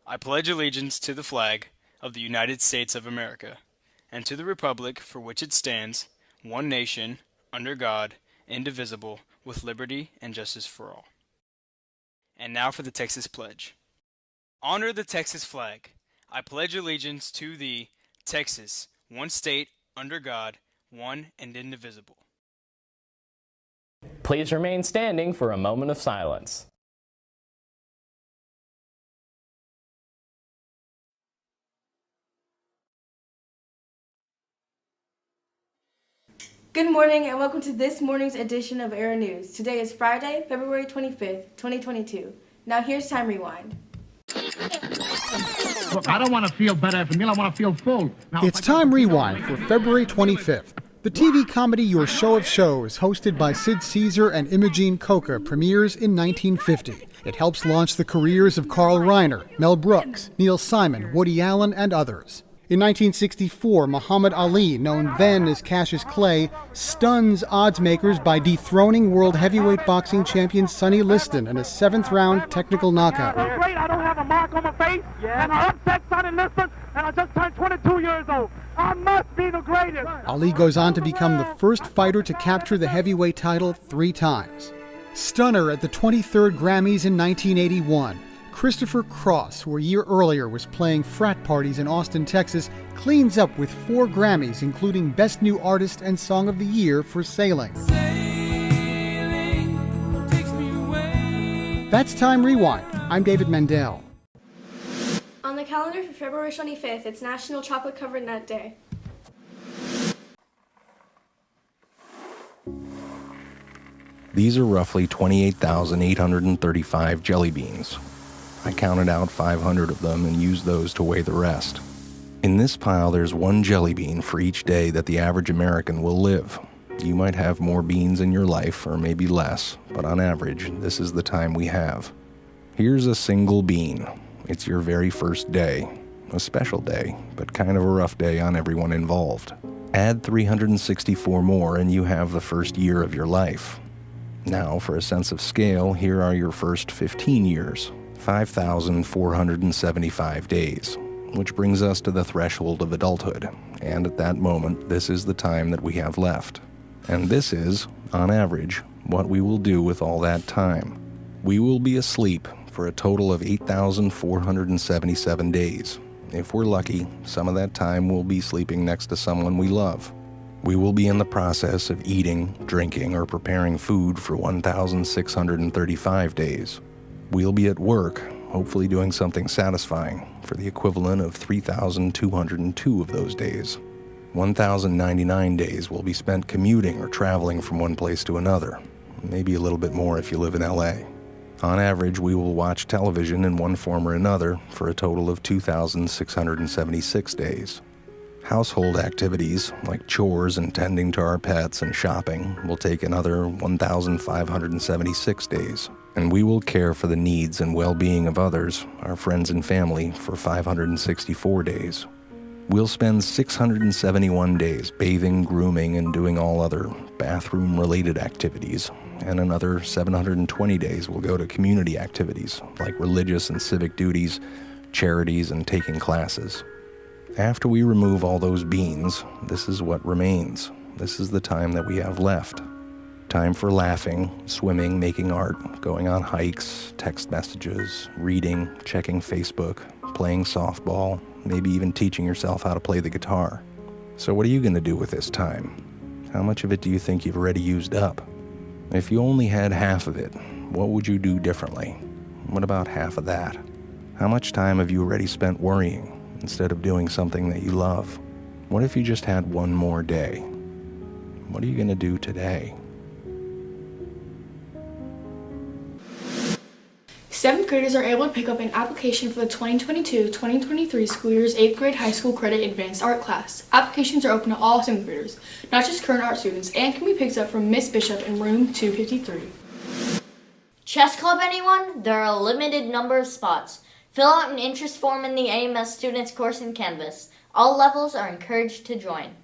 I pledge allegiance to the flag of the United States of America, and to the republic for which it stands, one nation, under God, indivisible, with liberty and justice for all. And now for the Texas Pledge. Honor the Texas flag. I pledge allegiance to the Texas, one state, under God, one and indivisible. Please remain standing for a moment of silence. Good morning and welcome to this morning's edition of Era News. Today is Friday, February 25th, 2022. Now here's Time Rewind. Look, I don't want to feel better after a meal. I want to feel full. Now, it's Time Rewind for February 25th. The TV comedy Your Show of Shows, hosted by Sid Caesar and Imogene Coca, premieres in 1950. It helps launch the careers of Carl Reiner, Mel Brooks, Neil Simon, Woody Allen, and others. In 1964, Muhammad Ali, known then as Cassius Clay, stuns oddsmakers by dethroning world heavyweight boxing champion Sonny Liston in a seventh-round technical knockout. Great, I don't have a mark on my face, and I upset Sonny Liston, and I just turned 22 years old. I must be the greatest. Ali goes on to become the first fighter to capture the heavyweight title 3 times. Stunner at the 23rd Grammys in 1981. Christopher Cross, who a year earlier was playing frat parties in Austin, Texas, cleans up with 4 Grammys, including Best New Artist and Song of the Year for Sailing. That's Time Rewind. I'm David Mendel. On the calendar for February 25th, it's National Chocolate Covered Nut Day. These are roughly 28,835 jelly beans. I counted out 500 of them and used those to weigh the rest. In this pile, there's 1 jelly bean for each day that the average American will live. You might have more beans in your life, or maybe less, but on average, this is the time we have. Here's a single bean. It's your very first day. A special day, but kind of a rough day on everyone involved. Add 364 more and you have the first year of your life. Now, for a sense of scale, here are your first 15 years. 5,475 days, which brings us to the threshold of adulthood, and at that moment, this is the time that we have left. And this is, on average, what we will do with all that time. We will be asleep for a total of 8,477 days. If we're lucky, some of that time we'll be sleeping next to someone we love. We will be in the process of eating, drinking, or preparing food for 1,635 days. We'll be at work, hopefully doing something satisfying, for the equivalent of 3,202 of those days. 1,099 days will be spent commuting or traveling from one place to another, maybe a little bit more if you live in LA. On average, we will watch television in one form or another for a total of 2,676 days. Household activities, like chores and tending to our pets and shopping, will take another 1,576 days. And we will care for the needs and well-being of others, our friends and family, for 564 days. We'll spend 671 days bathing, grooming, and doing all other bathroom-related activities, and another 720 days will go to community activities, like religious and civic duties, charities, and taking classes. After we remove all those beans, this is what remains. This is the time that we have left. Time for laughing, swimming, making art, going on hikes, text messages, reading, checking Facebook, playing softball, maybe even teaching yourself how to play the guitar. So what are you going to do with this time? How much of it do you think you've already used up? If you only had half of it, what would you do differently? What about half of that? How much time have you already spent worrying instead of doing something that you love? What if you just had one more day? What are you going to do today? 7th graders are able to pick up an application for the 2022-2023 school year's 8th grade high school credit advanced art class. Applications are open to all 7th graders, not just current art students, and can be picked up from Miss Bishop in room 253. Chess club, anyone? There are a limited number of spots. Fill out an interest form in the AMS students course in Canvas. All levels are encouraged to join.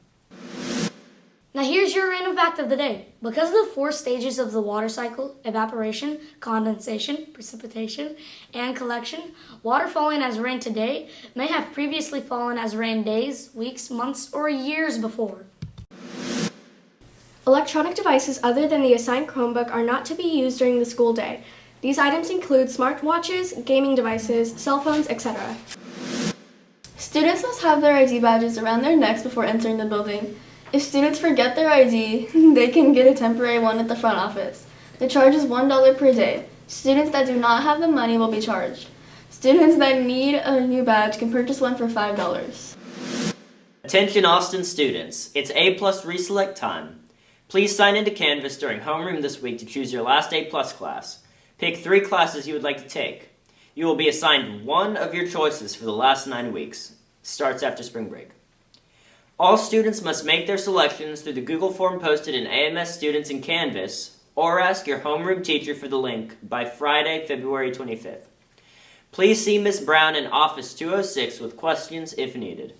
Now here's your random fact of the day. Because of the 4 stages of the water cycle, evaporation, condensation, precipitation, and collection, water falling as rain today may have previously fallen as rain days, weeks, months, or years before. Electronic devices other than the assigned Chromebook are not to be used during the school day. These items include smartwatches, gaming devices, cell phones, etc. Students must have their ID badges around their necks before entering the building. If students forget their ID, they can get a temporary one at the front office. The charge is $1 per day. Students that do not have the money will be charged. Students that need a new badge can purchase one for $5. Attention Austin students, it's A+ reselect time. Please sign into Canvas during homeroom this week to choose your last A+ class. Pick 3 classes you would like to take. You will be assigned one of your choices for the last 9 weeks. Starts after spring break. All students must make their selections through the Google form posted in AMS Students in Canvas, or ask your homeroom teacher for the link by Friday, February 25th. Please see Ms. Brown in Office 206 with questions if needed.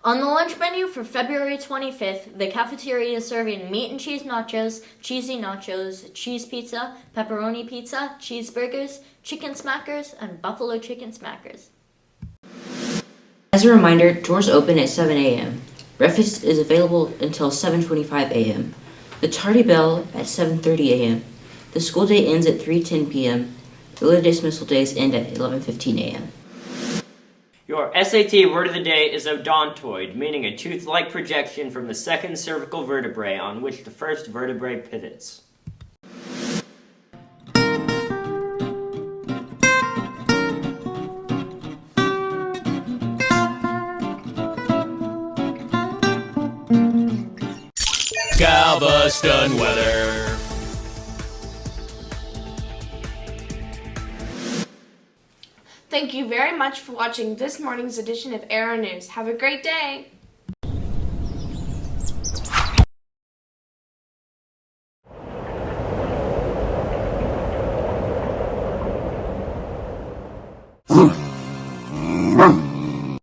On the lunch menu for February 25th, the cafeteria is serving meat and cheese nachos, cheesy nachos, cheese pizza, pepperoni pizza, cheeseburgers, chicken smackers, and buffalo chicken smackers. As a reminder, doors open at 7 a.m. Breakfast is available until 7:25 a.m. The tardy bell at 7:30 a.m. The school day ends at 3:10 p.m. Early dismissal days end at 11:15 a.m. Your SAT word of the day is odontoid, meaning a tooth-like projection from the second cervical vertebrae on which the first vertebrae pivots. Galveston weather. Thank you very much for watching this morning's edition of Aero News. Have a great day!